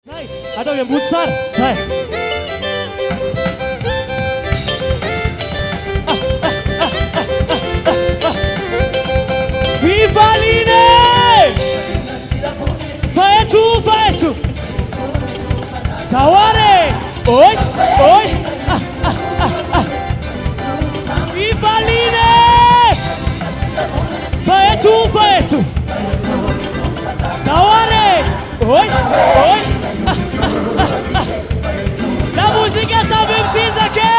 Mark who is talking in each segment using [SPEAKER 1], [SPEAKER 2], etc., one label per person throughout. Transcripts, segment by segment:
[SPEAKER 1] Sai, atau yang besar, sai. Viva Line! Vai tu! Taware! Oi! Viva Line! Vai tu! Taware! Oi! La musica sabe precisa che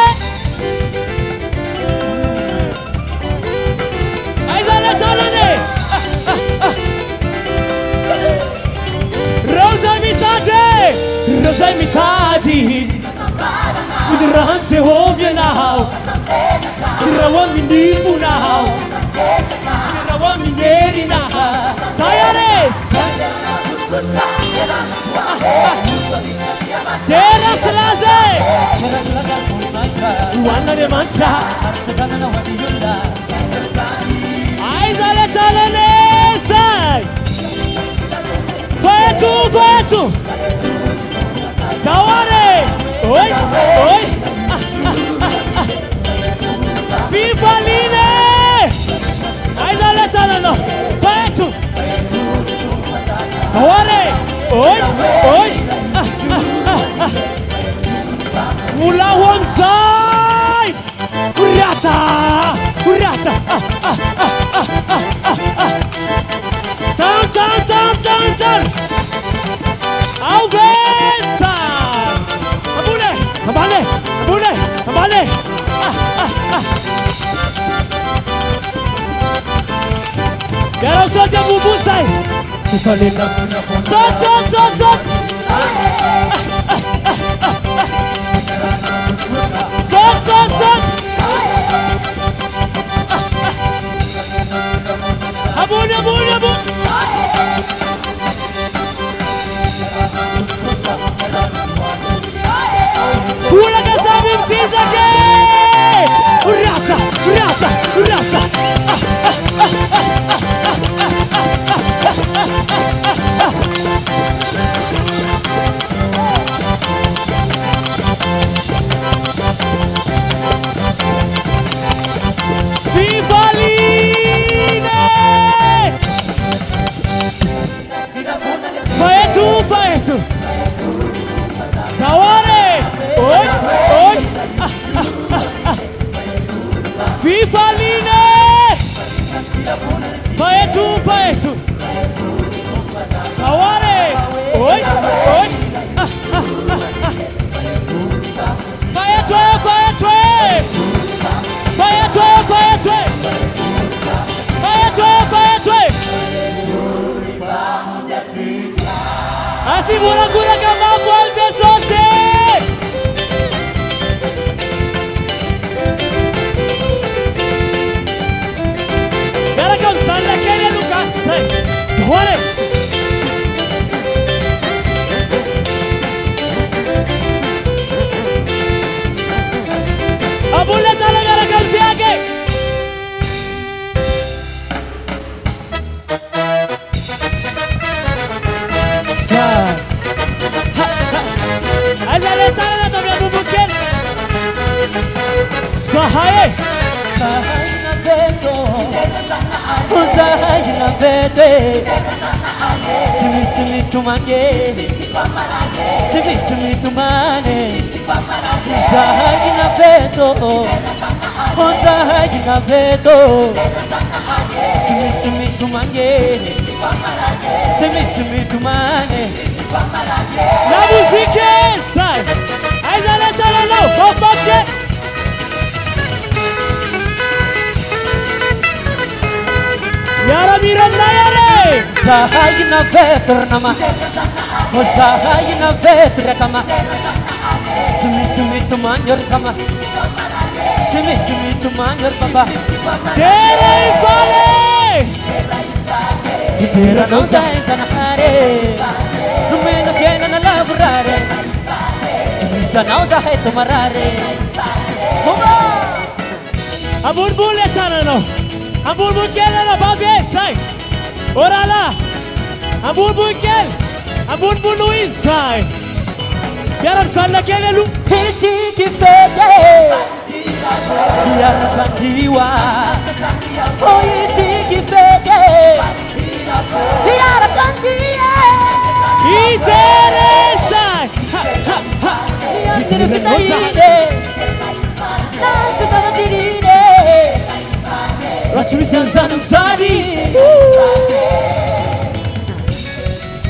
[SPEAKER 1] Aizala talane Rosa mitati Udrahan se hovye now Irawa mindifu now Irawa mineri now Sayares Tera selase Wana de mancha Aizala talane sai Vai tu Taware Oi Viva Line Aizala talano Vai tu Taware Oi Mula Wamsai Urata Down Alvesa Abule Quero só de bubu sai Sot Abule Fula che sabe precisa che Urata Viva Line Vai tu Taware Oi Viva Line Vai tu Taware Oi Vai tu Assim gura que a volta só se Gara kam sanda kene Lucas sai Ore Abule tala gara kam tiage Azale tala tabia bubuken Sahaye
[SPEAKER 2] Sahayna beto Sahayna bete Timisimi tumange Timisimi tumane Sahayna beto Sahayna beto Timisimi tumange Timisimi tumane
[SPEAKER 1] La musique sai Aizala talano Bobakke Yara miranna yare
[SPEAKER 2] Sahayna beto nama Sahayna beto rekama Timisimi tumanyor sama Timisimi tumanyor baba
[SPEAKER 1] Tera infale
[SPEAKER 2] Tera no sai sanare Rumena fiena na lavorare Timisa nausa hai tomarare
[SPEAKER 1] Abulbule tanano Abulbul kelana babe sai Orala Abulbul kel Abun bunu isai. Biar sana kelelu.
[SPEAKER 2] Isi kifede Biarkan jiwa Oh isi kifede Biarkan dia
[SPEAKER 1] Interesa.
[SPEAKER 2] Yang tidak kita ini Nasi sama diri ini
[SPEAKER 1] Rasmi sansan tadi.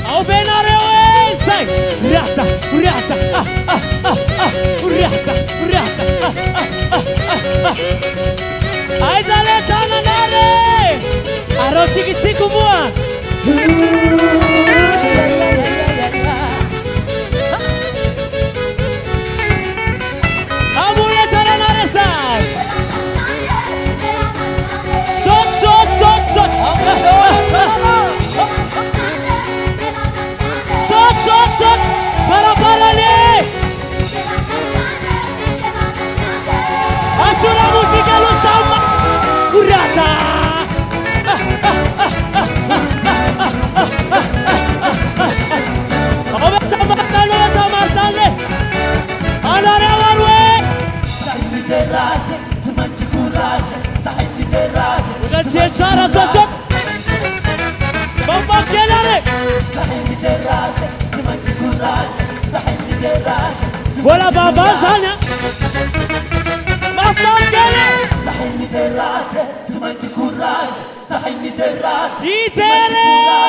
[SPEAKER 1] Au benare oesai. Uriata, uriata. Uriata, uriata. Aizale tananare. Aroti kitsiku mua. Abuya tananare sai. Sot, sot, sot, sot. Sot, sot, sot. Para le. Asura musica lo sama. Urata. Ove samartale. Alare avarwe.
[SPEAKER 3] Sahibi terase, semanci courage, sahibi terase.
[SPEAKER 1] Udah cecara socok. Bamba kelare.
[SPEAKER 3] Sahibi terase, semanci courage, sahibi terase.
[SPEAKER 1] Bola baba sana. Bamba kelare.
[SPEAKER 3] Sahibi terase, semanci courage, sahibi terase.
[SPEAKER 1] Itere.